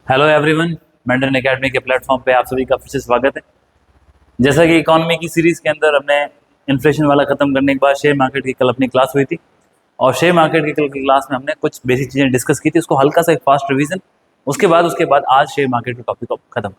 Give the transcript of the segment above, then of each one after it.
Hello everyone, मैंडन academy के platform पे आप सभी का फिर से स्वागत है। जैसा कि इकोनॉमी की सीरीज के अंदर हमने इन्फ्लेशन वाला खत्म करने के बाद शेयर मार्केट की कल अपनी क्लास हुई थी और शेयर मार्केट की कल की क्लास में हमने कुछ बेसिक चीज़ें डिस्कस की थी, उसको हल्का सा एक फास्ट रिवीजन। उसके बाद आज शेयर मार्केट के टॉपिक को खत्म।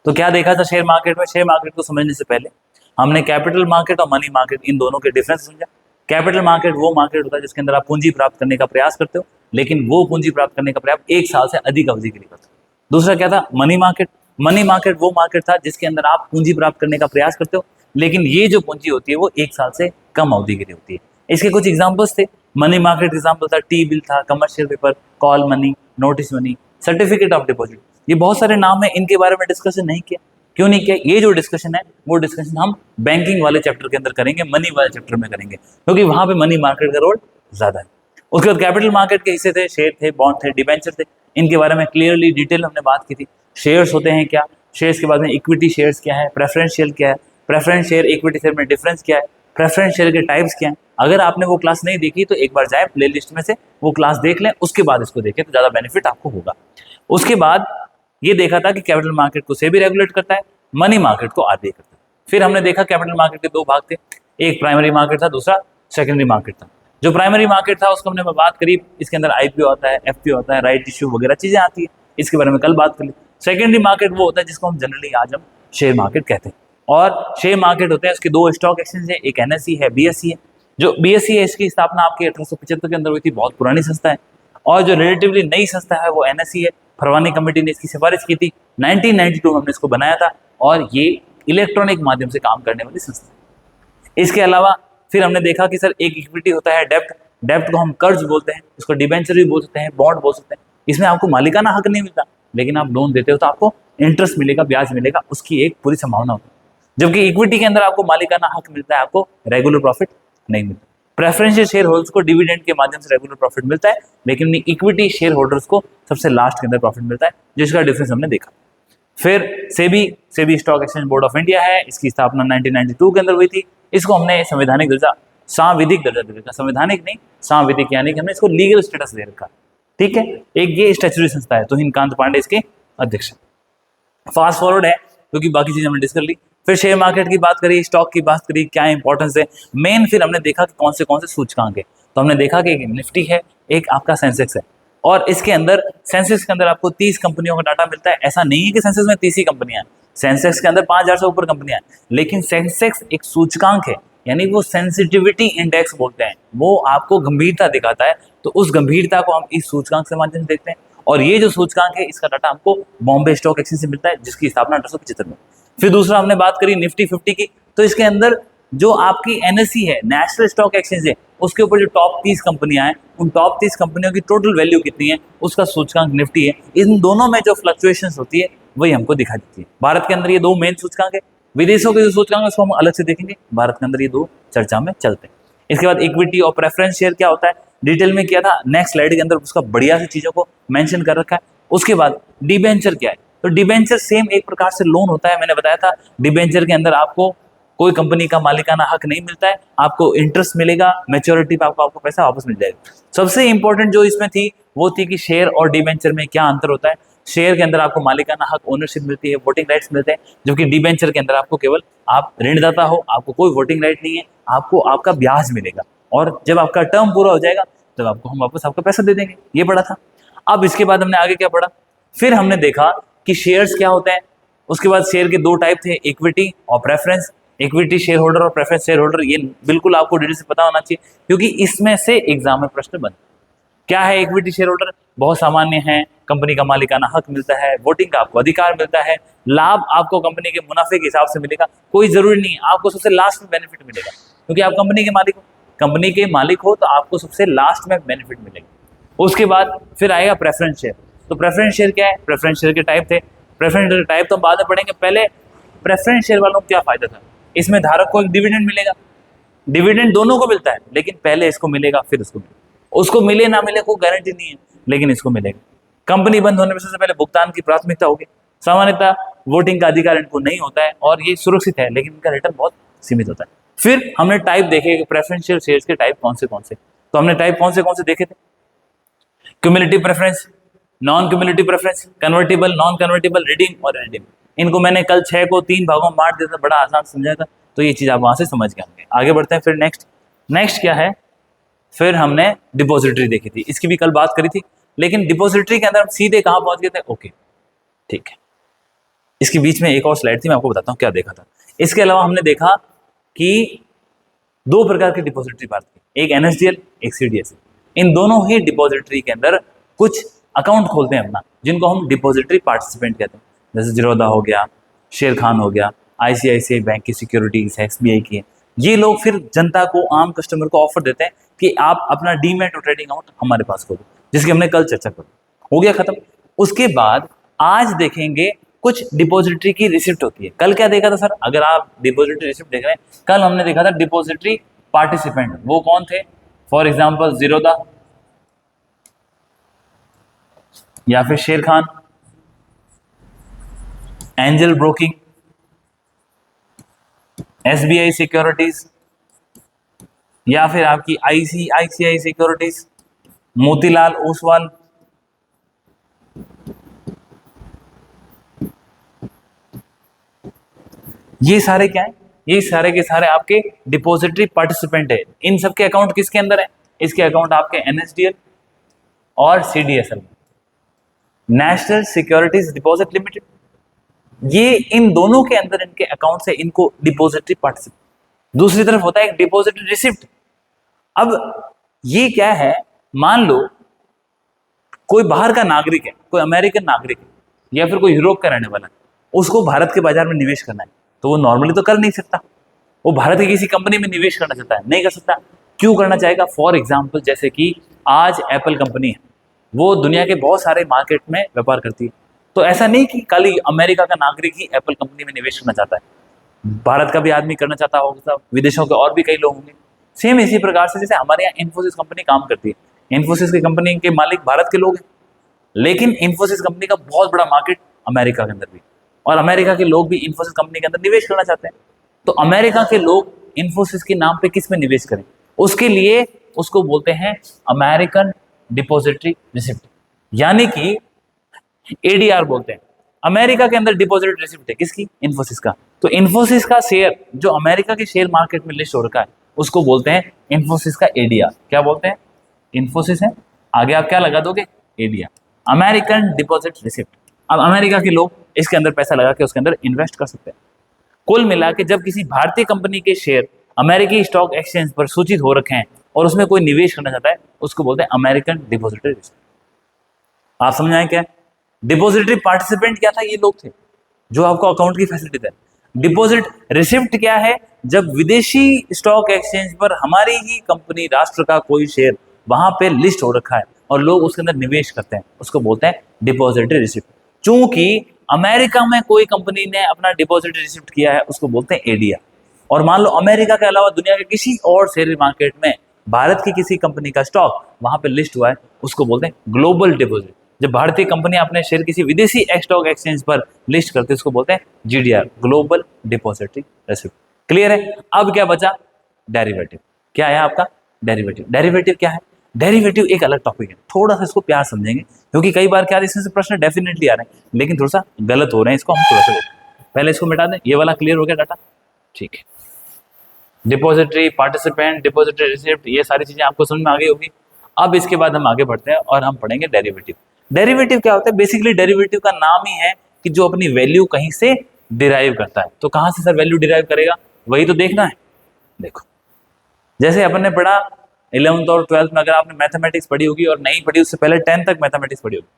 तो क्या देखा था शेयर मार्केट में? शेयर मार्केट को समझने से पहले हमने कैपिटल मार्केट और मनी मार्केट इन दोनों के डिफरेंस समझा। कैपिटल मार्केट वो मार्केट होता है जिसके अंदर आप पूंजी प्राप्त करने का प्रयास करते हो, लेकिन वो पूंजी प्राप्त करने का प्रयास एक साल से अधिक अवधि के लिए करते हो। दूसरा क्या था? Money market. मनी मार्केट वो मार्केट था जिसके अंदर आप पूंजी प्राप्त करने का प्रयास करते हो, लेकिन ये जो पूंजी होती है वो एक साल से कम अवधि के लिए होती है। इसके कुछ एग्जांपल्स थे। मनी मार्केट एग्जांपल था टी बिल था, commercial paper, call money, notice money, certificate of deposit. ये बहुत सारे नाम है, इनके बारे में डिस्कशन नहीं किया। क्यों नहीं किया? ये जो डिस्कशन है वो डिस्कशन हम बैंकिंग वाले चैप्टर के अंदर करेंगे, मनी वाले चैप्टर में करेंगे, क्योंकि वहां पे मनी मार्केट का रोल ज्यादा है। उसके बाद कैपिटल मार्केट के हिस्से थे, शेयर थे, बॉन्ड थे, डिबेंचर थे। इनके बारे में क्लियरली डिटेल हमने बात की थी। शेयर्स होते हैं क्या, शेयर्स के बाद में इक्विटी शेयर्स क्या है, प्रेफरेंस शेयर क्या है, प्रेफरेंस शेयर इक्विटी शेयर में डिफरेंस क्या है, प्रेफरेंस शेयर के टाइप्स क्या है। अगर आपने वो क्लास नहीं देखी तो एक बार जाए प्ले लिस्ट में से वो क्लास देख लें, उसके बाद इसको देखें तो ज़्यादा बेनिफिट आपको होगा। उसके बाद ये देखा था कि कैपिटल मार्केट को सेबी रेगुलेट करता है, मनी मार्केट को आरबीआई करता है। फिर हमने देखा कैपिटल मार्केट के दो भाग थे, एक प्राइमरी मार्केट था, दूसरा सेकेंडरी मार्केट था। जो प्राइमरी मार्केट था उसको हमने बात करी, इसके अंदर आईपीओ आता है, एफपीओ होता है, राइट इश्यू वगैरह चीजें आती है, इसके बारे में कल बात कर ली। सेकेंडरी मार्केट वो होता है जिसको हम जनरली आज हम शेयर मार्केट कहते हैं। और शेयर मार्केट होते हैं, उसके दो स्टॉक एक्सचेंज है, एक एनएसई है, बीएसई है। जो बीएसई है इसकी स्थापना आपके 1875 के अंदर हुई थी, बहुत पुरानी संस्था है। और जो रिलेटिवली नई संस्था है वो एनएसई है। फरवानी कमेटी ने इसकी सिफारिश की थी, 1992 में हमने इसको बनाया था, और ये इलेक्ट्रॉनिक माध्यम से काम करने वाली संस्था है। इसके अलावा फिर हमने देखा कि सर एक इक्विटी होता है डेप्ट, डेप्ट को हम कर्ज बोलते हैं, इसको डिबेंचर भी बोल सकते हैं, बॉन्ड बोल सकते हैं। इसमें आपको मालिकाना हक नहीं मिलता, लेकिन आप लोन देते हो तो आपको इंटरेस्ट मिलेगा, ब्याज मिलेगा, उसकी एक पूरी संभावना होती है। जबकि इक्विटी के अंदर आपको मालिकाना हक मिलता है, आपको रेगुलर प्रॉफिट नहीं मिलता। प्रेफरेंशियल शेयर होल्डर्स को डिविडेंड के माध्यम से रेगुलर प्रॉफिट मिलता है, लेकिन इक्विटी शेयर होल्डर्स को सबसे लास्ट के अंदर प्रॉफिट मिलता है, जिसका डिफरेंस हमने देखा। फिर SEBI stock exchange board of India है, इसकी स्थापना 1992 के अंदर हुई थी। इसको हमने संवैधानिक दर्जा, सांविधिक दर्जा दे रखा, संवैधानिक नहीं सांविधिक, यानी कि हमने इसको लीगल स्टेटस दे रखा। ठीक है, एक ये स्टैच्यूटरी संस्था है, तुहिन कांत पांडे इसके अध्यक्ष। फास्ट फॉरवर्ड है क्योंकि बाकी चीजें हमने डिस्कस कर ली। फिर शेयर मार्केट की बात करी, स्टॉक की बात करी, क्या इंपॉर्टेंस है मेन। फिर हमने देखा कि कौन से सूचकांक है, तो हमने देखा कि एक निफ्टी है, एक आपका सेंसेक्स है, और इसके अंदर सेंसेक्स के अंदर आपको 30 कंपनियों का डाटा मिलता है। ऐसा नहीं है कि सेंसेक्स में 30 ही कंपनियां हैं, सेंसेक्स के अंदर 5000 से ऊपर कंपनियां हैं, लेकिन सेंसेक्स एक सूचकांक है, यानी वो सेंसिटिविटी इंडेक्स बोलते हैं, वो आपको गंभीरता दिखाता है। तो उस गंभीरता को हम इस सूचकांक से माध्यम से देखते हैं, और ये जो सूचकांक है इसका डाटा हमको बॉम्बे स्टॉक एक्सचेंज से मिलता है, जिसकी स्थापना 1875 में। फिर दूसरा हमने बात करी निफ्टी 50 की, तो इसके अंदर जो आपकी एनएसई है, नेशनल स्टॉक एक्सचेंज है, उसके ऊपर जो टॉप 30 कंपनियां हैं, उन टॉप 30 कंपनियों की टोटल वैल्यू कितनी है, उसका सूचकांक निफ्टी है। इन दोनों में जो फ्लक्चुएशंस होती है वही हमको दिखा देती है। भारत के अंदर ये दो मेन सूचकांक है, विदेशों के जो सूचकांक है उसको हम अलग से देखेंगे, भारत के अंदर ये दो चर्चा में चलते हैं। इसके बाद इक्विटी और प्रेफरेंस शेयर क्या होता है डिटेल में किया था, नेक्स्ट स्लाइड के अंदर उसका बढ़िया से चीजों को मेंशन कर रखा है। उसके बाद डिबेंचर क्या है, तो डिबेंचर सेम एक प्रकार से लोन होता है। मैंने बताया था डिबेंचर के अंदर आपको कोई कंपनी का मालिकाना हक नहीं मिलता है, आपको इंटरेस्ट मिलेगा, मैच्योरिटी पे आपको पैसा वापस मिल जाएगा। सबसे इंपॉर्टेंट जो इसमें थी वो थी कि शेयर और डिबेंचर में क्या अंतर होता है। शेयर के अंदर आपको मालिकाना हक, ओनरशिप मिलती है, वोटिंग राइट्स मिलते हैं, जबकि डिबेंचर के अंदर आपको केवल आप ऋणदाता हो, आपको कोई वोटिंग राइट नहीं है, आपको आपका ब्याज मिलेगा, और जब आपका टर्म पूरा हो जाएगा तब आपको हम वापस आपका पैसा दे देंगे। ये पढ़ा था। अब इसके बाद हमने आगे क्या पढ़ा, फिर हमने देखा कि शेयर्स क्या होते हैं। उसके बाद शेयर के दो टाइप थे, इक्विटी और प्रेफरेंस। इक्विटी शेयर होल्डर और प्रेफरेंस शेयर होल्डर, ये बिल्कुल आपको डिटेल से पता होना चाहिए, क्योंकि इसमें से एग्जाम में प्रश्न बनते। क्या है इक्विटी शेयर होल्डर? बहुत सामान्य है, कंपनी का मालिकाना हक मिलता है, वोटिंग का आपको अधिकार मिलता है, लाभ आपको कंपनी के मुनाफे के हिसाब से मिलेगा, कोई जरूरी नहीं आपको सबसे लास्ट में बेनिफिट मिलेगा, क्योंकि आप कंपनी के मालिक हो, कंपनी के मालिक हो तो आपको सबसे लास्ट में बेनिफिट मिलेगा। उसके बाद फिर आएगा प्रेफरेंस शेयर। तो प्रेफरेंस शेयर क्या है? प्रेफरेंस शेयर के टाइप थे, प्रेफरेंस शेयर के टाइप तो हम बाद में पढ़ेंगे। पहले प्रेफरेंस शेयर वालों को क्या फायदा था, इसमें धारक को एक डिविडेंड मिलेगा, डिविडेंड दोनों को मिलता है, लेकिन पहले इसको मिलेगा फिर उसको मिलेगा। उसको मिले ना मिले कोई गारंटी नहीं है, लेकिन इसको मिलेगा। कंपनी बंद होने में सबसे पहले भुगतान की प्राथमिकता होगी। सामान्यतः वोटिंग का अधिकार इनको नहीं होता है, और ये सुरक्षित है, लेकिन इनका रिटर्न बहुत सीमित होता है। फिर हमने टाइप देखे कि प्रेफरेंशियल शेयर्स के टाइप कौन से, तो हमने टाइप कौन से देखे थे। Cumulative preference, non cumulative preference, convertible, non convertible, redeem और रिडीम। इनको मैंने कल 6 को 3 भागों में बांट दिया था, बड़ा आसान समझाया था, तो ये चीज आप वहां से समझ गए होंगे। आगे बढ़ते हैं फिर नेक्स्ट क्या है, फिर हमने डिपॉजिटरी देखी थी, इसकी भी कल बात करी थी, लेकिन डिपॉजिटरी के अंदर हम सीधे कहां पहुंच गए थे, ओके ठीक है। इसके बीच में एक और स्लाइड थी, मैं आपको बताता हूँ क्या देखा था। इसके अलावा हमने देखा कि 2 प्रकार की डिपॉजिटरी बात की, एक एनएसडीएल, एक सीडीएस। इन दोनों ही डिपॉजिटरी के अंदर कुछ अकाउंट खोलते हैं अपना, जिनको हम डिपॉजिटरी पार्टिसिपेंट कहते हैं, जैसे जीरोधा हो गया, शेर खान हो गया, आईसीआईसीआई बैंक की सिक्योरिटीज, एसबीआई की है। ये लोग फिर जनता को, आम कस्टमर को ऑफर देते हैं कि आप अपना डीमैट और ट्रेडिंग अकाउंट हमारे पास खोलो, जिसकी हमने कल चर्चा करी। हो गया खत्म। उसके बाद आज देखेंगे कुछ डिपॉजिटरी की रिसिप्ट होती है। कल क्या देखा था सर, अगर आप डिपॉजिटरी रिसिप्ट देख रहे हैं, कल हमने देखा था डिपॉजिटरी पार्टिसिपेंट, वो कौन थे, फॉर एग्जांपल जीरोधा या फिर शेर Khan, angel broking, SBI securities, या फिर आपकी आईसीआईसीआई सिक्योरिटीज, मोतीलाल ओसवाल, ये सारे क्या है, ये सारे के सारे आपके डिपॉजिटरी पार्टिसिपेंट है। इन सबके अकाउंट किसके अंदर है, इसके अकाउंट आपके एनएसडीएल और CDSL, national securities deposit limited, ये इन दोनों के अंदर इनके अकाउंट से इनको डिपॉजिटरी पार्टिसिपेंट। दूसरी तरफ होता है एक डिपॉजिटरी रिसिप्ट। अब ये क्या है, मान लो कोई बाहर का नागरिक है, कोई अमेरिकन नागरिक है या फिर कोई यूरोप का रहने वाला है, उसको भारत के बाजार में निवेश करना है, तो वो नॉर्मली तो कर नहीं सकता, वो भारत की किसी कंपनी में निवेश करना चाहता है, नहीं कर सकता। क्यों करना चाहेगा, फॉर एग्जाम्पल जैसे कि आज एप्पल कंपनी है, वो दुनिया के बहुत सारे मार्केट में व्यापार करती है, तो ऐसा नहीं कि खाली अमेरिका का नागरिक ही एप्पल कंपनी में निवेश करना चाहता है, भारत का भी आदमी करना चाहता होगा, विदेशों के और भी कई लोग होंगे। सेम इसी प्रकार से जैसे हमारे यहाँ इन्फोसिस कंपनी काम करती है, इन्फोसिस की कंपनी के मालिक भारत के लोग हैं, लेकिन इन्फोसिस कंपनी का बहुत बड़ा मार्केट अमेरिका के अंदर भी, और अमेरिका के लोग भी इन्फोसिस कंपनी के अंदर निवेश करना चाहते हैं। तो अमेरिका के लोग इन्फोसिस के नाम पे किस में निवेश करें, उसके लिए उसको बोलते हैं अमेरिकन डिपॉजिटरी रिसिप्ट, यानी कि एडीआर बोलते हैं। अमेरिका के अंदर डिपॉजिट रिसिप्ट है किसकी, इन्फोसिस का। तो इन्फोसिस का शेयर जो अमेरिका के शेयर मार्केट में लिस्ट हो रखा है, उसको बोलते हैं इन्फोसिस का एडीआर। क्या बोलते हैं, इन्फोसिस है, आगे आप क्या लगा दोगे, एडीआर, अमेरिकन डिपॉजिट रिसिप्ट। अब अमेरिका के लोग इसके अंदर पैसा लगा के उसके अंदर इन्वेस्ट कर सकते हैं। कुल मिला के जब किसी भारतीय कंपनी के शेयर अमेरिकी स्टॉक एक्सचेंज पर सूचित हो रखे हैं और उसमें कोई निवेश करना चाहता है, उसको बोलते हैं अमेरिकन डिपॉजिटरी रिसिप्ट। आप समझ आए क्या, डिपॉजिटरी पार्टिसिपेंट क्या था, ये लोग थे जो आपको अकाउंट की फैसिलिटी दें। डिपॉजिट रिसिप्ट क्या है, जब विदेशी स्टॉक एक्सचेंज पर हमारी ही कंपनी राष्ट्र का कोई शेयर वहां पे लिस्ट हो रखा है और लोग उसके अंदर निवेश करते हैं, उसको बोलते हैं डिपॉजिटरी रिसिप्ट। चूंकि अमेरिका में कोई कंपनी ने अपना डिपॉजिटरी रिसिप्ट किया है, उसको बोलते हैं एडीआर। और मान लो अमेरिका के अलावा दुनिया के किसी और शेयर मार्केट में भारत की किसी कंपनी का स्टॉक वहां पे लिस्ट हुआ है, उसको बोलते हैं ग्लोबल डिपॉजिट। जब भारतीय कंपनी अपने शेयर किसी विदेशी स्टॉक एक्सचेंज पर लिस्ट करते हैं, उसको बोलते हैं GDR, global depository receipt. Clear है। अब क्या बचा, डेरिवेटिव। क्या है आपका डेरिवेटिव। डेरिवेटिव क्या है, डेरिवेटिव एक अलग टॉपिक है, थोड़ा सा इसको प्यार समझेंगे, क्योंकि कई बार क्या इसमें से प्रश्न डेफिनेटली आ रहे हैं, लेकिन थोड़ा सा गलत हो रहे हैं, इसको हम थोड़ा सा पहले इसको मिटा दें। ये वाला क्लियर हो गया डाटा, ठीक है। डिपॉजिटरी पार्टिसिपेंट, डिपॉजिटरी रिसिप्ट, ये सारी चीजें आपको समझ में आ गई होगी। अब इसके बाद हम आगे बढ़ते हैं और हम पढ़ेंगे डेरिवेटिव। डेरिवेटिव क्या होता है, बेसिकली डेरिवेटिव का नाम ही है कि जो अपनी वैल्यू कहीं से डिराइव करता है। तो कहां से सर वैल्यू डिराइव करेगा, वही तो देखना है। देखो जैसे अपन ने पढ़ा 11th और 12th में, अगर आपने मैथमेटिक्स पढ़ी होगी और नहीं पढ़ी उससे पहले 10th तक मैथमेटिक्स पढ़ी होगी,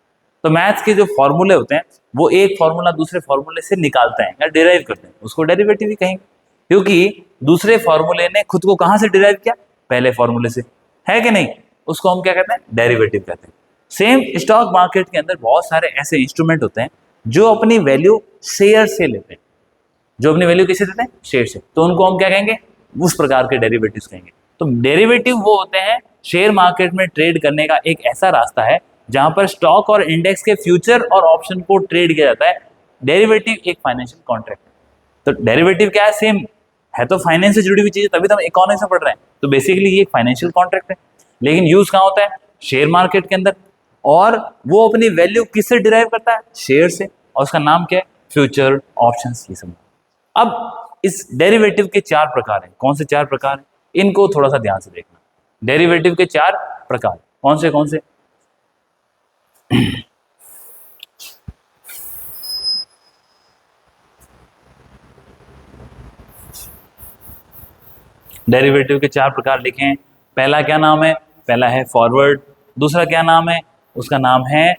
तो मैथ्स के जो फॉर्मूले होते हैं वो एक फॉर्मूला दूसरे फॉर्मूले से निकालते हैं या डिराइव करते हैं, उसको डेरिवेटिव ही कहेंगे। क्योंकि दूसरे फॉर्मूले ने खुद को कहां से डिराइव किया, पहले फॉर्मूले से, है कि नहीं, उसको हम क्या कहते हैं, डेरिवेटिव कहते हैं। सेम स्टॉक मार्केट के अंदर बहुत सारे ऐसे इंस्ट्रूमेंट होते हैं जो अपनी वैल्यू शेयर से लेते हैं, जो अपनी वैल्यू किसे देते हैं, शेयर से, तो उनको हम क्या कहेंगे, उस प्रकार के डेरिवेटिव्स कहेंगे। तो डेरिवेटिव वो होते हैं शेयर मार्केट में ट्रेड करने का एक ऐसा रास्ता है जहां पर स्टॉक और इंडेक्स के फ्यूचर और ऑप्शन को ट्रेड किया जाता है। डेरिवेटिव एक फाइनेंशियल कॉन्ट्रैक्ट है। तो डेरिवेटिव क्या है, सेम है, तो फाइनेंस से जुड़ी हुई चीजें, तभी तो हम इकोनॉमिक्स में पढ़ रहे हैं। तो बेसिकली ये एक फाइनेंशियल कॉन्ट्रैक्ट है, लेकिन यूज कहाँ होता है, शेयर मार्केट के अंदर। और वो अपनी वैल्यू किससे डिराइव करता है? शेयर से, और उसका नाम क्या है? Future options. ये सब। अब इस डेरिवेटिव के 4 प्रकार हैं। कौन से 4 प्रकार हैं? इनको थोड़ा सा ध्यान से देखना। डेरिवेटिव के 4 प्रकार कौन से कौन से? डेरिवेटिव के 4 प्रकार लिखे हैं। पहला क्या नाम है? पहला है फॉरवर्ड। दूसरा क्या नाम है? उसका नाम है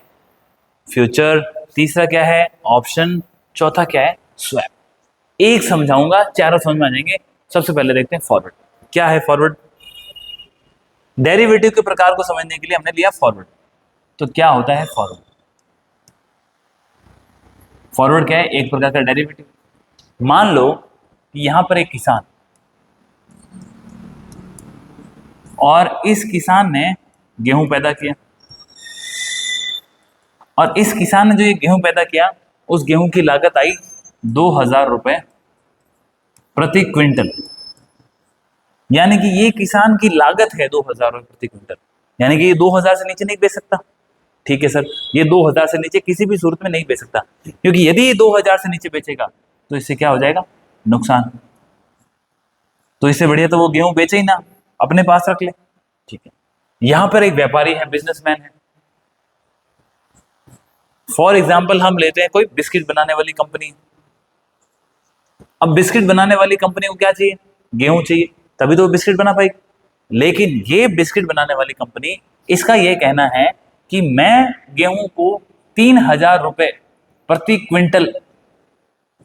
फ्यूचर। तीसरा क्या है? ऑप्शन। चौथा क्या है? स्वैप। एक समझाऊंगा, चारों समझ में आ जाएंगे। सबसे पहले देखते हैं फॉरवर्ड। क्या है फॉरवर्ड? डेरिवेटिव के प्रकार को समझने के लिए हमने लिया फॉरवर्ड। तो क्या होता है फॉरवर्ड? फॉरवर्ड क्या है? एक प्रकार का डेरिवेटिव। मान लो कि यहां पर एक किसान, और इस किसान ने गेहूं पैदा किया, और इस किसान ने जो ये गेहूं पैदा किया, उस गेहूं की लागत आई 2000 रुपए प्रति क्विंटल। यानी कि ये किसान की लागत है 2000 रुपए प्रति क्विंटल। यानी कि ये 2000 से नीचे नहीं बेच सकता। ठीक है सर, ये 2000 से नीचे किसी भी सूरत में नहीं बेच सकता, क्योंकि यदि ये 2000 से नीचे बेचेगा तो इससे क्या हो जाएगा? नुकसान। तो इससे बढ़िया तो वो गेहूं बेचे ही ना, अपने पास रख ले। ठीक है, यहां पर एक व्यापारी है, बिजनेसमैन है। फॉर एग्जाम्पल हम लेते हैं कोई बिस्किट बनाने वाली कंपनी। अब बिस्किट बनाने वाली कंपनी को क्या चाहिए? गेहूं चाहिए, तभी तो वो बिस्किट बना पाएगी। लेकिन ये बिस्किट बनाने वाली कंपनी, इसका ये कहना है कि मैं गेहूं को 3000 रुपए प्रति क्विंटल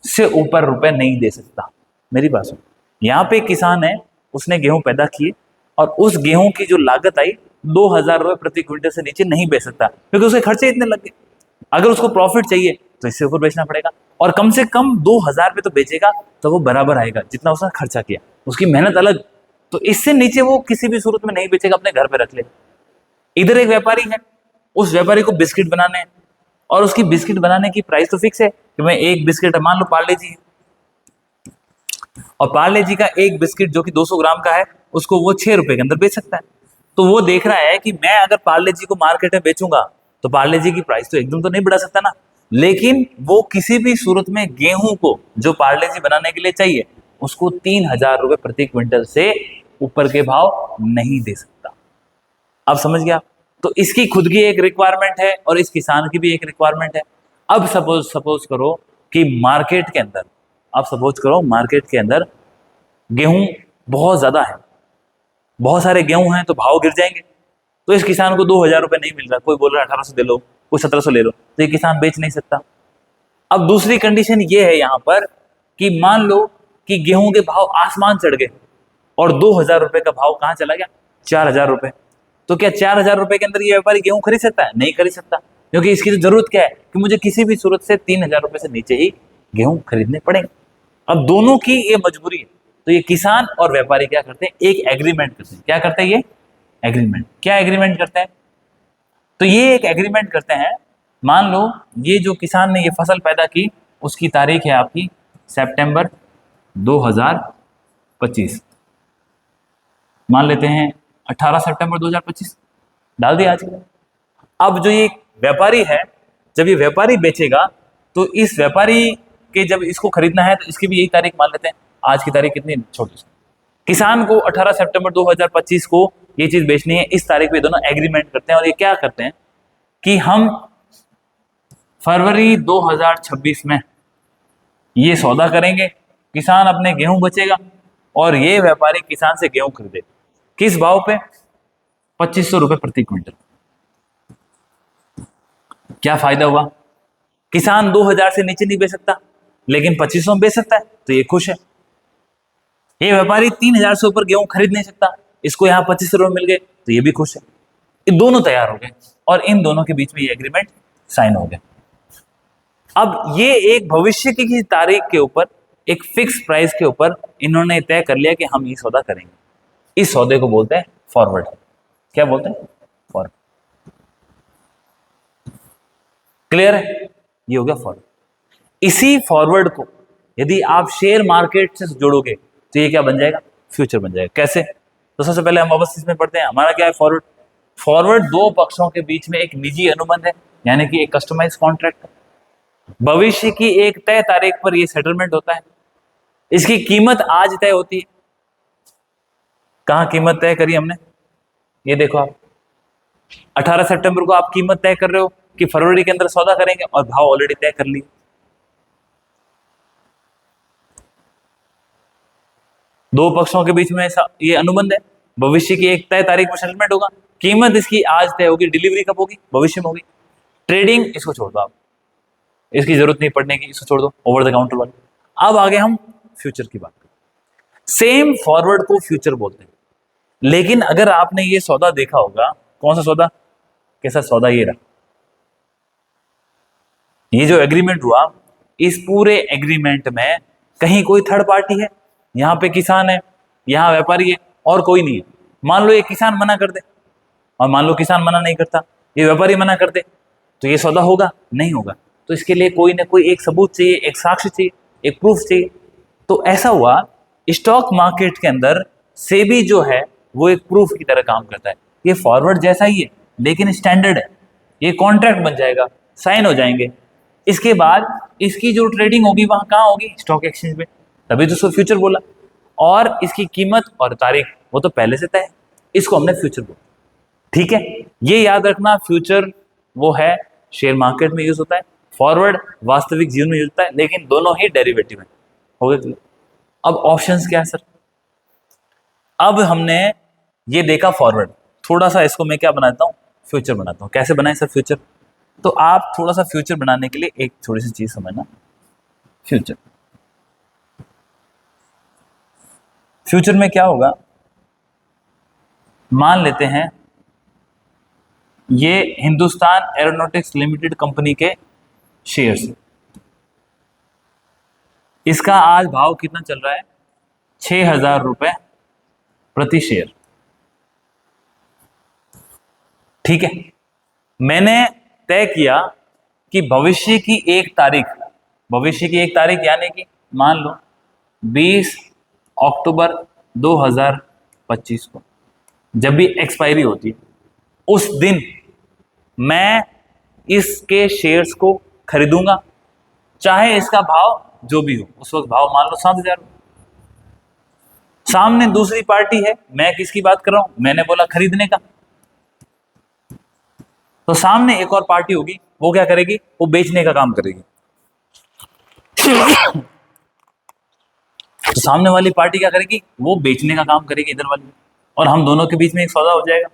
से ऊपर रुपए नहीं दे सकता। मेरी बात सुन, यहाँ पे एक किसान है, उसने गेहूं पैदा किए, और उस गेहूं की जो लागत आई 2000 रुपए प्रति क्विंटल से नीचे नहीं बेच सकता, क्योंकि उसके खर्चे इतने लग गए। अगर उसको प्रॉफिट चाहिए तो इससे ऊपर बेचना पड़ेगा, और कम से कम 2000 पे तो बेचेगा, तो वो बराबर आएगा जितना उसने खर्चा किया। उसकी मेहनत अलग, तो इससे नीचे वो किसी भी सूरत में नहीं बेचेगा, अपने घर पे रख ले। इधर एक व्यापारी है, उस व्यापारी को बिस्किट बनाने हैं, और उसकी बिस्किट बनाने की प्राइस तो फिक्स है कि मैं एक बिस्किट, मान लो पार्ले जी है, और पार्ले जी का एक बिस्किट जो कि 200 ग्राम का है, उसको वो 6 रुपए के अंदर बेच सकता है। तो वो देख रहा है कि मैं अगर पार्ले जी को मार्केट में बेचूंगा तो पार्ले जी की प्राइस तो एकदम तो नहीं बढ़ा सकता ना, लेकिन वो किसी भी सूरत में गेहूं को जो पार्ले जी बनाने के लिए चाहिए, उसको 3000 रुपए प्रति क्विंटल से ऊपर के भाव नहीं दे सकता। अब समझ गया? तो इसकी खुद की एक रिक्वायरमेंट है, और इस किसान की भी एक रिक्वायरमेंट है। अब सपोज करो कि मार्केट के अंदर, अब सपोज करो मार्केट के अंदर गेहूं बहुत ज्यादा है, बहुत सारे गेहूं हैं, तो भाव गिर जाएंगे। तो इस किसान को 2000 रुपए नहीं मिल रहा, कोई बोल रहा है 1800 दे लो, कोई 1700 ले लो, तो ये किसान बेच नहीं सकता। अब दूसरी कंडीशन ये है यहां पर कि मान लो कि गेहूं के भाव आसमान चढ़ गए, और 2000 रुपए का भाव कहां चला गया? 4000 रुपए। तो क्या 4000 रुपए के अंदर ये व्यापारी गेहूं खरीद सकता है? नहीं खरीद सकता, क्योंकि इसकी तो जरूरत क्या है कि मुझे किसी भी सूरत से 3000 रुपए से नीचे ही गेहूं खरीदने पड़ेंगे। अब दोनों की ये मजबूरी है, तो ये किसान और व्यापारी क्या करते हैं? एक एग्रीमेंट करते हैं। क्या करते हैं ये? एग्रीमेंट। क्या एग्रीमेंट करते हैं? तो ये एक एग्रीमेंट करते हैं। मान लो ये जो किसान ने ये फसल पैदा की, उसकी तारीख है आपकी सितंबर 2025, मान लेते हैं 18 सितंबर 2025 डाल दिया आज। अब जो ये व्यापारी है, जब ये व्यापारी बेचेगा, तो इस व्यापारी के जब इसको खरीदना है, तो इसकी भी यही तारीख मान लेते हैं। आज की तारीख कितनी छोटी, किसान को 18 सितंबर 2025 को ये चीज बेचनी है, इस तारीख पे दोनों एग्रीमेंट करते हैं। और ये क्या करते हैं कि हम फरवरी 2026 में ये सौदा करेंगे, किसान अपने गेहूं बचेगा, और ये व्यापारी किसान से गेहूं खरीदे। किस भाव पे? 2500 रुपए प्रति क्विंटल। क्या फायदा हुआ? किसान 2000 से नीचे नहीं बेच सकता, लेकिन 2500 में बेच सकता है, तो ये खुश है। ये व्यापारी 3000 से ऊपर गेहूं खरीद नहीं सकता, इसको यहाँ 2500 रुपए मिल गए, तो ये भी खुश है। ये दोनों तैयार हो गए, और इन दोनों के बीच में ये एग्रीमेंट साइन हो गया। अब ये एक भविष्य की किसी तारीख के ऊपर, एक फिक्स प्राइस के ऊपर इन्होंने तय कर लिया कि हम ये सौदा करेंगे। इस सौदे को बोलते हैं फॉरवर्ड। क्या बोलते हैं? फॉरवर्ड। क्लियर है? ये हो गया फॉरवर्ड। इसी फॉरवर्ड को यदि आप शेयर मार्केट से जोड़ोगे तो ये क्या बन जाएगा? फ्यूचर बन जाएगा। कैसे? तो सबसे पहले हम अवस्थित में पढ़ते हैं, हमारा क्या है? फॉरवर्ड। फॉरवर्ड दो पक्षों के बीच में एक निजी अनुबंध है, यानी कि एक कस्टमाइज कॉन्ट्रैक्ट है। भविष्य की एक तय तारीख पर यह सेटलमेंट होता है। इसकी कीमत आज तय होती है। कहां कीमत तय करी हमने? ये देखो आप, 18 सितंबर को आप कीमत तय कर रहे हो कि फरवरी के अंदर सौदा करेंगे, और भाव ऑलरेडी तय कर लिए। दो पक्षों के बीच में ऐसा ये अनुबंध है। भविष्य की एक तय तारीख पर सेटलमेंट होगा। कीमत इसकी आज तय होगी, डिलीवरी कब होगी? भविष्य में होगी। ट्रेडिंग इसको छोड़ दो आप, इसकी जरूरत नहीं पड़ने की, इसको छोड़ दो, ओवर द काउंटर वाली। अब आगे हम फ्यूचर की बात करें। सेम फॉरवर्ड को फ्यूचर बोलते हैं, लेकिन अगर आपने ये सौदा देखा होगा, कौन सा सौदा, कैसा सौदा, ये रहा, ये जो एग्रीमेंट हुआ, इस पूरे एग्रीमेंट में कहीं कोई थर्ड पार्टी है? यहां पे किसान है, यहां व्यापारी है, और कोई नहीं है। मान लो ये किसान मना कर दे, और मान लो किसान मना नहीं करता, ये व्यापारी मना कर दे, तो ये सौदा होगा? नहीं होगा। तो इसके लिए कोई ना कोई एक सबूत चाहिए, एक साक्ष्य चाहिए, एक प्रूफ चाहिए। तो ऐसा हुआ, स्टॉक मार्केट के अंदर सेबी जो है वो एक प्रूफ की तरह काम करता है। ये फॉरवर्ड जैसा ही है, लेकिन स्टैंडर्ड है। ये कॉन्ट्रैक्ट बन जाएगा, साइन हो जाएंगे, इसके बाद इसकी जो ट्रेडिंग होगी वहां कहाँ होगी? स्टॉक एक्सचेंज में। तभी तो उसको फ्यूचर बोला। और इसकी कीमत और तारीख वो तो पहले से तय है, इसको हमने फ्यूचर बोला। ठीक है, ये याद रखना, फ्यूचर वो है शेयर मार्केट में यूज होता है, फॉरवर्ड वास्तविक जीवन में यूज होता है, लेकिन दोनों ही डेरिवेटिव है। हो गया? अब ऑप्शंस क्या है सर? अब हमने ये देखा फॉरवर्ड, थोड़ा सा इसको मैं क्या बनाता हूँ, फ्यूचर बनाता हूँ। कैसे बनाए सर फ्यूचर? तो आप थोड़ा सा फ्यूचर बनाने के लिए एक थोड़ी सी चीज समझना। फ्यूचर, फ्यूचर में क्या होगा, मान लेते हैं ये हिंदुस्तान एरोनॉटिक्स लिमिटेड कंपनी के शेयर्स, इसका आज भाव कितना चल रहा है? 6,000 रुपए प्रति शेयर। ठीक है, मैंने तय किया कि भविष्य की एक तारीख, भविष्य की एक तारीख यानी कि मान लो 20 अक्टूबर 2025 को जब भी एक्सपायरी होती है, उस दिन मैं इसके शेयर्स को खरीदूंगा, चाहे इसका भाव जो भी हो। उस वक्त भाव मान लो 7,000। सामने दूसरी पार्टी है, मैं किसकी बात कर रहा हूं? मैंने बोला खरीदने का, तो सामने एक और पार्टी होगी, वो क्या करेगी? वो बेचने का काम करेगी। तो सामने वाली पार्टी क्या करेगी? वो बेचने का काम करेगी इधर वाली, और हम दोनों के बीच में एक सौदा हो जाएगा।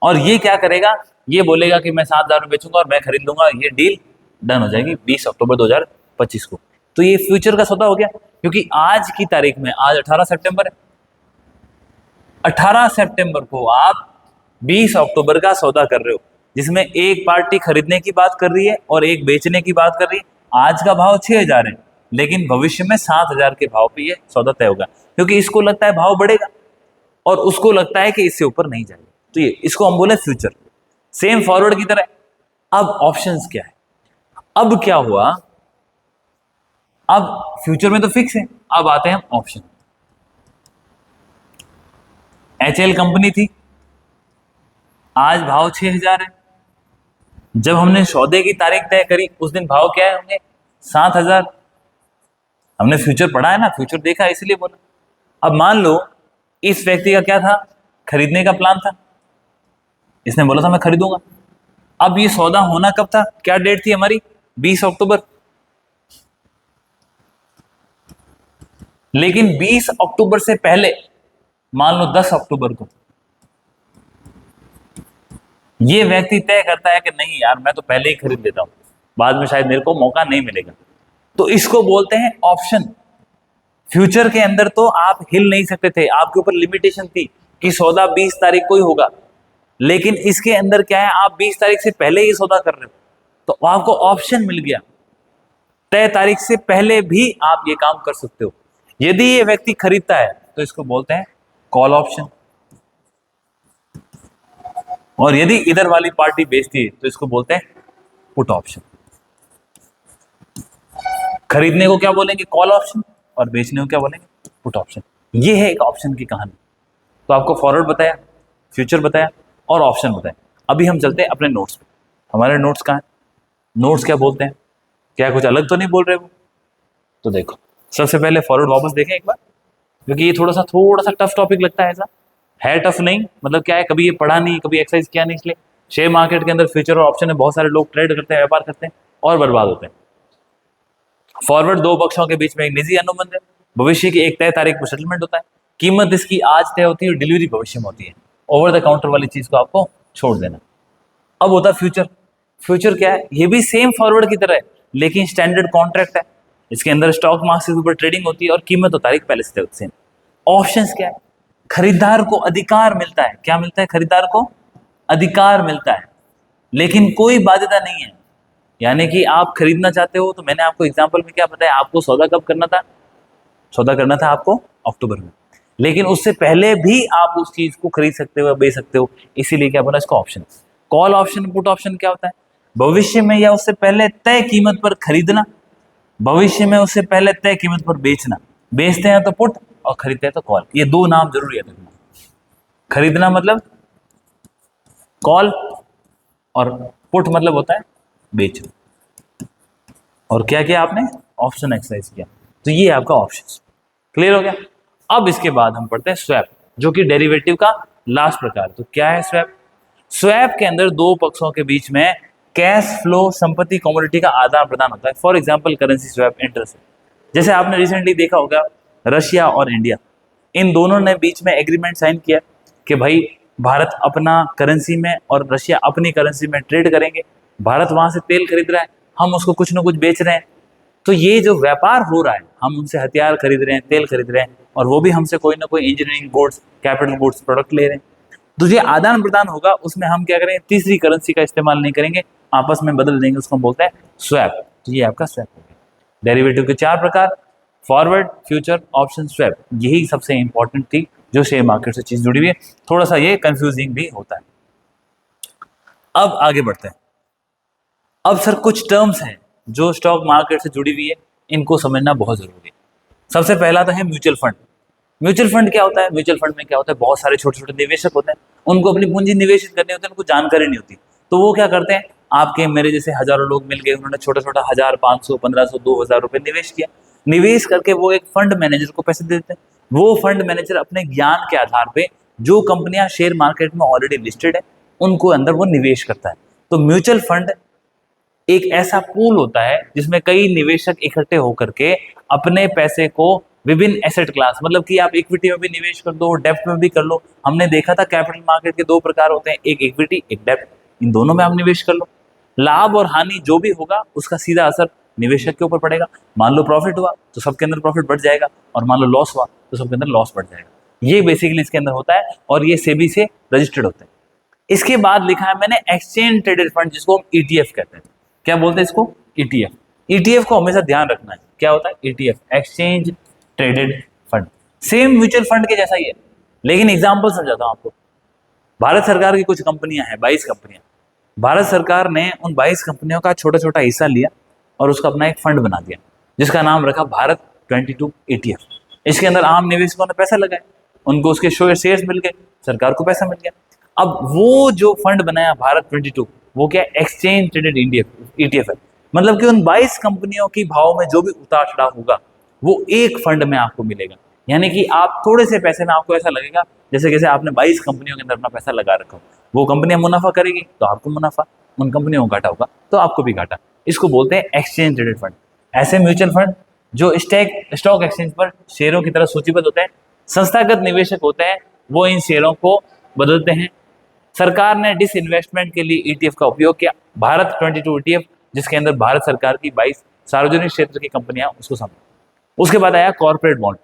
और ये क्या करेगा? ये बोलेगा कि मैं 7,000 में बेचूंगा और मैं खरीद लूंगा। ये डील डन हो जाएगी 20 अक्टूबर 2025 को। तो ये फ्यूचर का सौदा हो गया, क्योंकि आज की तारीख में, आज 18 सितंबर है, 18 सितंबर को आप 20 अक्टूबर का सौदा कर रहे हो, जिसमें एक पार्टी खरीदने की बात कर रही है और एक बेचने की बात कर रही है। आज का भाव 6,000 है, लेकिन भविष्य में 7,000 के भाव पे ये सौदा तय होगा, क्योंकि इसको लगता है भाव बढ़ेगा और उसको लगता है कि इससे ऊपर नहीं जाएगा। तो ये, इसको हम बोले फ्यूचर, सेम फॉरवर्ड की तरह। अब ऑप्शंस क्या है? अब क्या हुआ, अब फ्यूचर में तो फिक्स है, अब आते हैं हम ऑप्शन। HL कंपनी थी, आज भाव 6,000 है। जब हमने सौदे की तारीख तय करी, उस दिन भाव क्या है होंगे? 7,000। हमने फ्यूचर पढ़ा है ना, फ्यूचर देखा है, इसलिए बोला। अब मान लो इस व्यक्ति का क्या था? खरीदने का प्लान था, इसने बोला था मैं खरीदूंगा। अब ये सौदा होना कब था? क्या डेट थी हमारी? 20 अक्टूबर। लेकिन 20 अक्टूबर से पहले, मान लो 10 अक्टूबर को, ये व्यक्ति तय करता है कि नहीं यार, मैं तो पहले ही खरीद लेता हूं, बाद में शायद मेरे को मौका नहीं मिलेगा। तो इसको बोलते हैं ऑप्शन। फ्यूचर के अंदर तो आप हिल नहीं सकते थे, आपके ऊपर लिमिटेशन थी कि सौदा 20 तारीख को ही होगा। लेकिन इसके अंदर क्या है, आप 20 तारीख से पहले ही सौदा कर रहे हो, तो आपको ऑप्शन मिल गया, तय तारीख से पहले भी आप ये काम कर सकते हो। यदि ये व्यक्ति खरीदता है तो इसको बोलते हैं कॉल ऑप्शन, और यदि इधर वाली पार्टी बेचती है तो इसको बोलते हैं पुट ऑप्शन। खरीदने को क्या बोलेंगे? कॉल ऑप्शन, और बेचने को क्या बोलेंगे? Put option. ये है एक ऑप्शन की कहानी। तो आपको फॉरवर्ड बताया, फ्यूचर बताया, और ऑप्शन बताएं। अभी हम चलते हैं अपने नोट्स पे। हमारे नोट्स कहाँ हैं? नोट्स क्या बोलते हैं? क्या कुछ अलग तो नहीं बोल रहे वो? तो देखो, सबसे पहले फॉरवर्ड वापस देखें एक बार, क्योंकि ये थोड़ा सा टफ टॉपिक लगता है। ऐसा है टफ नहीं, मतलब क्या है, कभी ये पढ़ा नहीं, कभी एक्सरसाइज किया नहीं, इसलिए शेयर मार्केट के अंदर फ्यूचर और ऑप्शन है, बहुत सारे लोग ट्रेड करते हैं, व्यापार करते हैं और बर्बाद होते हैं। फॉरवर्ड दो पक्षों के बीच में एक निजी अनुबंध है, भविष्य की एक तय तारीख पर सेटलमेंट होता है, कीमत इसकी आज तय होती है और डिलीवरी भविष्य में होती है। ओवर द काउंटर वाली चीज को आपको छोड़ देना। अब होता है फ्यूचर। फ्यूचर क्या है? ये भी सेम फॉरवर्ड की तरह है, लेकिन स्टैंडर्ड कॉन्ट्रैक्ट है। इसके अंदर स्टॉक मार्केट के ऊपर ट्रेडिंग होती है और कीमत और तारीख पहले से सेम। ऑप्शंस क्या है? खरीदार को अधिकार मिलता है। क्या मिलता है? खरीदार को अधिकार मिलता है, लेकिन कोई बाध्यता नहीं है। यानी कि आप खरीदना चाहते हो, तो मैंने आपको एग्जांपल में क्या बताया, आपको सौदा कब करना था? सौदा करना था आपको अक्टूबर में, लेकिन उससे पहले भी आप उस चीज को खरीद सकते हो या बेच सकते हो। इसीलिए क्या बोला इसको? Option. Call option, put option क्या होता है? भविष्य में या उससे पहले तय कीमत पर खरीदना, भविष्य में उससे पहले तय कीमत पर बेचना। बेचते हैं तो पुट और खरीदते हैं तो कॉल। ये दो नाम जरूर याद रखना। खरीदना मतलब कॉल और पुट मतलब होता है बेचना। और क्या किया आपने? ऑप्शन एक्सरसाइज किया। तो ये आपका ऑप्शन क्लियर हो गया। अब इसके बाद हम पढ़ते हैं स्वैप, जो कि डेरिवेटिव का लास्ट प्रकार। तो क्या है स्वैप? स्वैप के अंदर दो पक्षों के बीच में कैश फ्लो, संपत्ति, कमोडिटी का आदान प्रदान होता है। For example currency swap, interest. जैसे आपने रिसेंटली देखा होगा, रशिया और इंडिया, इन दोनों ने बीच में एग्रीमेंट साइन किया कि भाई भारत अपना करेंसी में और रशिया अपनी करेंसी में ट्रेड करेंगे। भारत वहां से तेल खरीद रहा है, हम उसको कुछ ना कुछ बेच रहे हैं। तो ये जो व्यापार हो रहा है, हम उनसे हथियार खरीद रहे हैं, तेल खरीद रहे हैं, और वो भी हमसे कोई ना कोई engineering goods, capital goods, product ले रहे हैं। तो ये आदान प्रदान होगा, उसमें हम क्या करेंगे? तीसरी करेंसी का इस्तेमाल नहीं करेंगे, आपस में बदल देंगे, उसको हम बोलते हैं स्वैप। तो ये आपका स्वैप हो गया। डेरिवेटिव के चार प्रकार: फॉरवर्ड, फ्यूचर, ऑप्शन, स्वैप। यही सबसे इंपॉर्टेंट थी जो शेयर मार्केट से चीज जुड़ी हुई है। थोड़ा सा ये कंफ्यूजिंग भी होता है। अब आगे बढ़ते हैं। अब सर कुछ टर्म्स हैं जो स्टॉक मार्केट से जुड़ी हुई है, इनको समझना बहुत जरूरी है। सबसे पहला तो है म्यूचुअल फंड। म्यूचुअल फंड क्या होता है? म्यूचुअल फंड में क्या होता है? बहुत सारे छोटे छोटे निवेशक होते हैं, उनको अपनी पूंजी निवेशित करनी होती है, उनको जानकारी नहीं होती। तो वो क्या करते हैं? आपके मेरे जैसे हजारों लोग मिल गए, उन्होंने छोटा छोटा 1000, 500, 1500, 2000 रुपए निवेश किया। निवेश करके वो एक फंड मैनेजर को पैसे दे देते हैं। वो फंड मैनेजर अपने ज्ञान के आधार पे जो कंपनियां शेयर मार्केट में ऑलरेडी लिस्टेड है, उनको अंदर वो निवेश करता है। तो म्यूचुअल फंड एक ऐसा पूल होता है जिसमें कई निवेशक इकट्ठे होकर के अपने पैसे को विभिन्न एसेट क्लास, मतलब कि आप इक्विटी में भी निवेश कर दो, डेब्ट में भी कर लो। हमने देखा था कैपिटल मार्केट के दो प्रकार होते हैं, एक इक्विटी, एक डेब्ट। इन दोनों में आप निवेश कर लो। लाभ और हानि जो भी होगा उसका सीधा असर निवेशक के ऊपर पड़ेगा। मान लो प्रॉफिट हुआ तो सबके अंदर प्रॉफिट बढ़ जाएगा, और मान लो लॉस हुआ तो सबके अंदर लॉस बढ़ जाएगा। ये बेसिकली इसके अंदर होता है, और ये सेबी से रजिस्टर्ड होते हैं। इसके बाद लिखा है मैंने एक्सचेंज ट्रेडेड फंड, जिसको हम ईटीएफ कहते हैं। क्या बोलते हैं इसको? ईटीएफ। ईटीएफ को हमेशा ध्यान रखना है। क्या होता है ETF? Exchange traded fund. Same mutual fund के जैसा ही है, लेकिन एग्जांपल समझाता हूं आपको। भारत सरकार की कुछ कंपनियां हैं, 22 कंपनियां। भारत सरकार ने उन 22 कंपनियों का छोटा छोटा हिस्सा लिया और उसका अपना एक फंड बना दिया, जिसका नाम रखा भारत 22 ईटीएफ। इसके अंदर आम निवेशकों ने पैसा लगाया, उनको उसके शेयर्स मिल गए, सरकार को पैसा मिल गया। अब वो जो फंड बनाया भारत 22, वो क्या? एक्सचेंज ट्रेडेड ईटीएफ है। मतलब कि उन 22 कंपनियों की भाव में जो भी उतार चढ़ाव होगा वो एक फंड में आपको मिलेगा। यानी कि आप थोड़े से पैसे में आपको ऐसा लगेगा जैसे जैसे आपने 22 कंपनियों के अंदर अपना पैसा लगा रखा हो। वो कंपनियां मुनाफा करेगी तो आपको मुनाफा, उन कंपनियों को घाटा होगा तो आपको भी घाटा। इसको बोलते हैं एक्सचेंज ट्रेडेड फंड। ऐसे म्यूचुअल फंड जो स्टॉक एक्सचेंज पर शेयरों की तरह सूचीबद्ध होते हैं, संस्थागत निवेशक होते हैं, वो इन शेयरों को बदलते हैं। सरकार ने डिसइन्वेस्टमेंट के लिए ईटीएफ का उपयोग किया, भारत 22 ईटीएफ, जिसके अंदर भारत सरकार की 22 सार्वजनिक क्षेत्र की कंपनियां उसको शामिल। उसके बाद आया कॉर्पोरेट बॉन्ड।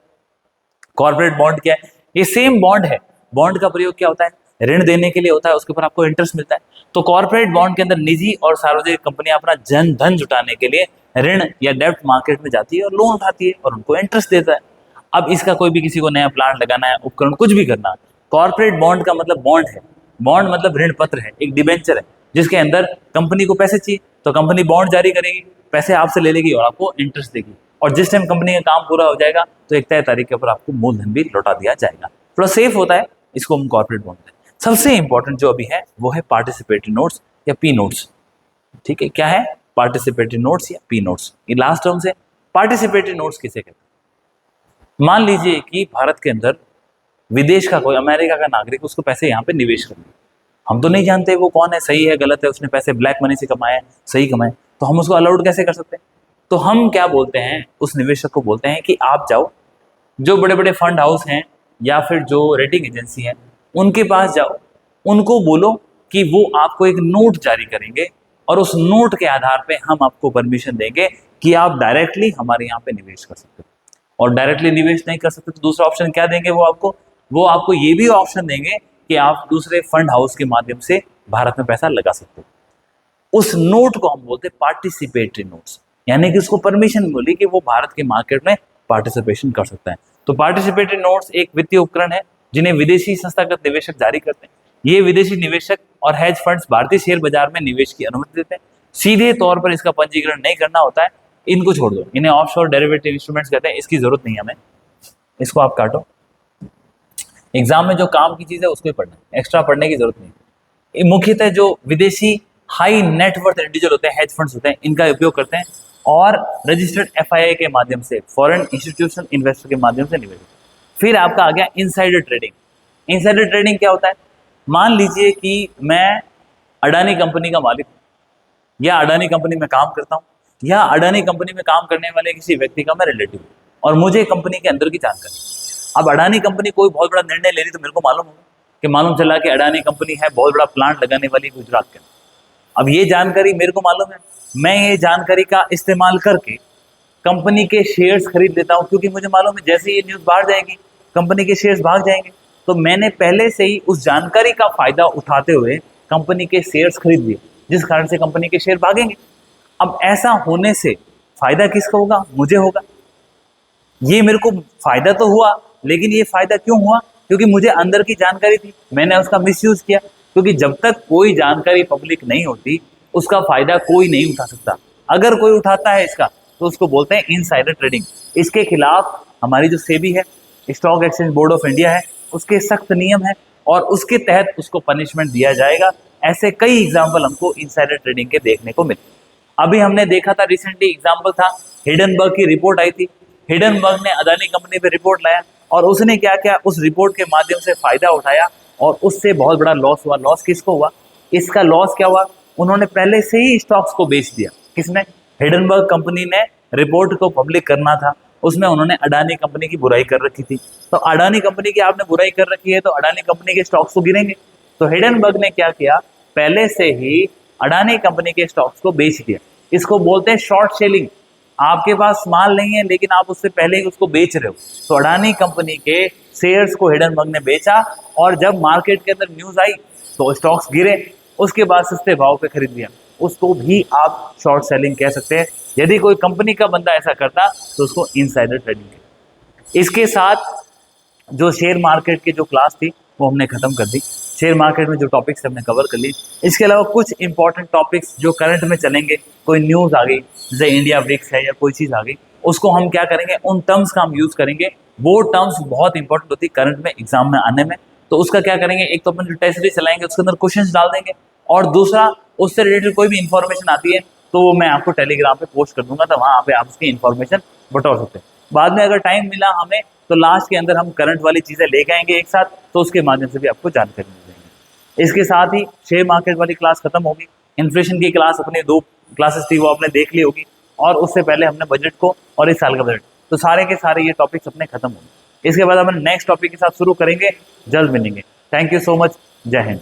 कॉर्पोरेट बॉन्ड क्या है? ये सेम बॉन्ड है। बॉन्ड का प्रयोग क्या होता है? ऋण देने के लिए होता है, उसके ऊपर आपको इंटरेस्ट मिलता है। तो कॉर्पोरेट बॉन्ड के अंदर निजी और सार्वजनिक कंपनियां अपना धन जुटाने के लिए ऋण या डेब्ट मार्केट में जाती है और लोन उठाती है और उनको इंटरेस्ट देता है। अब इसका कोई भी किसी को नया प्लांट लगाना है, उपकरण कुछ भी करना है, कॉर्पोरेट बॉन्ड का मतलब बॉन्ड है। बॉन्ड मतलब ऋण पत्र है, एक डिबेंचर है, जिसके अंदर कंपनी को पैसे चाहिए तो कंपनी बॉन्ड जारी करेगी, पैसे आपसे ले लेगी और आपको इंटरेस्ट देगी। और जिस टाइम कंपनी का काम पूरा हो जाएगा तो एक तय तारीख के ऊपर आपको मूलधन भी लौटा दिया जाएगा। थोड़ा सेफ होता है, इसको हम कॉर्पोरेट बॉन्ड हैं। सबसे इंपॉर्टेंट जो अभी है वो है पार्टिसिपेटरी नोट्स या पी नोट्स। ठीक है, क्या है पार्टिसिपेटरी नोट्स या पी नोट्स? ये लास्ट टर्म से पार्टिसिपेटरी नोट्स किसे कहते हैं? मान लीजिए कि भारत के अंदर विदेश का कोई, अमेरिका का नागरिक, उसको पैसे यहाँ पे निवेश करने, हम तो नहीं जानते वो कौन है, सही है गलत है, उसने पैसे ब्लैक मनी से कमाए सही कमाए, तो हम उसको अलाउड कैसे कर सकते हैं? तो हम क्या बोलते हैं, उस निवेशक को बोलते हैं कि आप जाओ, जो बड़े बड़े फंड हाउस हैं या फिर जो रेटिंग एजेंसी हैं उनके पास जाओ, उनको बोलो कि वो आपको एक नोट जारी करेंगे और उस नोट के आधार पे हम आपको परमिशन देंगे कि आप डायरेक्टली हमारे यहाँ पे निवेश कर सकते हो। और डायरेक्टली निवेश नहीं कर सकते तो दूसरा ऑप्शन क्या देंगे वो आपको ये भी ऑप्शन देंगे कि आप दूसरे फंड हाउस के माध्यम से भारत में पैसा लगा सकते हो। उस नोट को हम बोलते हैं पार्टिसिपेटरी नोट्स, यानी कि उसको परमिशन मिली कि वो भारत के मार्केट में पार्टिसिपेशन कर सकता है। तो पार्टिसिपेटरी नोट्स एक वित्तीय उपकरण है जिन्हें विदेशी संस्थागत निवेशक जारी करते हैं। ये विदेशी निवेशक और हेज फंड्स भारतीय शेयर बाजार में निवेश की अनुमति देते हैं। सीधे तौर पर इसका पंजीकरण नहीं करना होता है, इनको छोड़ दो, इन्हें ऑफशोर डेरिवेटिव इंस्ट्रूमेंट्स कहते हैं, इसकी जरूरत नहीं है हमें, इसको आप काटो। एग्जाम में जो काम की चीज है उसको ही पढ़ना है, एक्स्ट्रा पढ़ने की जरूरत नहीं। ये मुख्यतः जो विदेशी हाई नेटवर्थ इंडिविजुअल होते हैं, हेज फंड्स होते हैं, इनका उपयोग करते हैं और रजिस्टर्ड एफआईआई के माध्यम से, फॉरेन इंस्टीट्यूशनल इन्वेस्टर के माध्यम से निवेश। फिर आपका आ गया इनसाइडर ट्रेडिंग। इनसाइडर ट्रेडिंग क्या होता है? मान लीजिए कि मैं अडानी कंपनी का मालिक हूँ या अडानी कंपनी में काम करता हूँ या अडानी कंपनी में काम करने वाले किसी व्यक्ति का मैं रिलेटिव हूँ और मुझे कंपनी के अंदर की जानकारी। अब अडानी कंपनी कोई बहुत बड़ा निर्णय ले रही तो मेरे को मालूम होगा कि मालूम चला कि अडानी कंपनी है बहुत बड़ा प्लांट लगाने वाली गुजरात के अंदर। अब ये जानकारी मेरे को मालूम है, मैं ये जानकारी का इस्तेमाल करके कंपनी के शेयर्स खरीद लेता हूँ, क्योंकि मुझे मालूम है जैसे ये न्यूज़ बाहर जाएगी कंपनी के शेयर्स भाग जाएंगे। तो मैंने पहले से ही उस जानकारी का फायदा उठाते हुए कंपनी के शेयर्स खरीद लिए, जिस कारण से कंपनी के शेयर भागेंगे। अब ऐसा होने से फायदा किसका होगा? मुझे होगा। ये मेरे को फायदा तो हुआ, लेकिन ये फायदा क्यों हुआ? क्योंकि मुझे अंदर की जानकारी थी, मैंने उसका मिसयूज किया। क्योंकि जब तक कोई जानकारी पब्लिक नहीं होती उसका फायदा कोई नहीं उठा सकता। अगर कोई उठाता है इसका तो उसको बोलते हैं इनसाइडर ट्रेडिंग। इसके खिलाफ हमारी जो सेबी है, stock exchange board of India है, उसके सख्त नियम है और उसके तहत उसको पनिशमेंट दिया जाएगा। ऐसे कई एग्जाम्पल हमको इनसाइडर ट्रेडिंग के देखने को मिले। अभी हमने देखा था, रिसेंटली एग्जाम्पल था, हिडनबर्ग की रिपोर्ट आई थी। हिडनबर्ग ने अदानी कंपनी पे रिपोर्ट लाया और उसने क्या किया, उस रिपोर्ट के माध्यम से फायदा उठाया और उससे बहुत बड़ा लॉस हुआ। लॉस किसको हुआ? इसका लॉस क्या हुआ? उन्होंने पहले से ही स्टॉक्स को बेच दिया। किसने? हिडनबर्ग कंपनी ने रिपोर्ट को पब्लिक करना था, उसमें उन्होंने अडानी कंपनी की बुराई कर रखी थी। तो अडानी कंपनी की आपने बुराई कर रखी है तो अडानी कंपनी के स्टॉक्स तो गिरेंगे। तो हिडनबर्ग ने क्या किया, पहले से ही अडानी कंपनी के स्टॉक्स को बेच दिया। इसको बोलते हैं शॉर्ट सेलिंग। आपके पास माल नहीं है लेकिन आप उससे पहले ही उसको बेच रहे हो। तो अडानी कंपनी के शेयर्स को हिडनबर्ग ने बेचा और जब मार्केट के अंदर न्यूज आई तो स्टॉक्स गिरे, उसके बाद सस्ते भाव पे खरीद लिया। उसको भी आप शॉर्ट सेलिंग कह सकते हैं। यदि कोई कंपनी का बंदा ऐसा करता तो उसको इनसाइडर ट्रेडिंग कहते। इसके साथ जो शेयर मार्केट की जो क्लास थी वो हमने खत्म कर दी। शेयर मार्केट में जो टॉपिक्स हमने कवर कर लिए। इसके अलावा कुछ इंपॉर्टेंट टॉपिक्स जो करंट में चलेंगे, कोई न्यूज़ आ गई जैसे इंडिया ब्रिक्स है या कोई चीज़ आ गई, उसको हम क्या करेंगे, उन टर्म्स का हम यूज़ करेंगे। वो टर्म्स बहुत इंपॉर्टेंट होती है करंट में एग्जाम में आने में। तो उसका क्या करेंगे, एक तो अपन जो टेस्ट सीरीज चलाएंगे उसके अंदर क्वेश्चंस डाल देंगे और दूसरा उससे रिलेटेड कोई भी इंफॉर्मेशन आती है तो वो मैं आपको टेलीग्राम पे पोस्ट कर दूंगा, तो वहाँ पे आप उसकी इन्फॉर्मेशन बटोर सकते हैं। बाद में अगर टाइम मिला हमें तो लास्ट के अंदर हम करंट वाली चीज़ें लेके आएंगे एक साथ, तो उसके माध्यम से भी आपको जानकारी मिल जाएगी। इसके साथ ही शेयर मार्केट वाली क्लास खत्म होगी। इन्फ्लेशन की क्लास अपने 2 क्लासेस थी वो आपने देख ली होगी और उससे पहले हमने बजट को और इस साल का बजट, तो सारे के सारे ये टॉपिक्स अपने खत्म होंगे। इसके बाद हम नेक्स्ट टॉपिक के साथ शुरू करेंगे। जल्द मिलेंगे। Thank you so much. जय हिंद।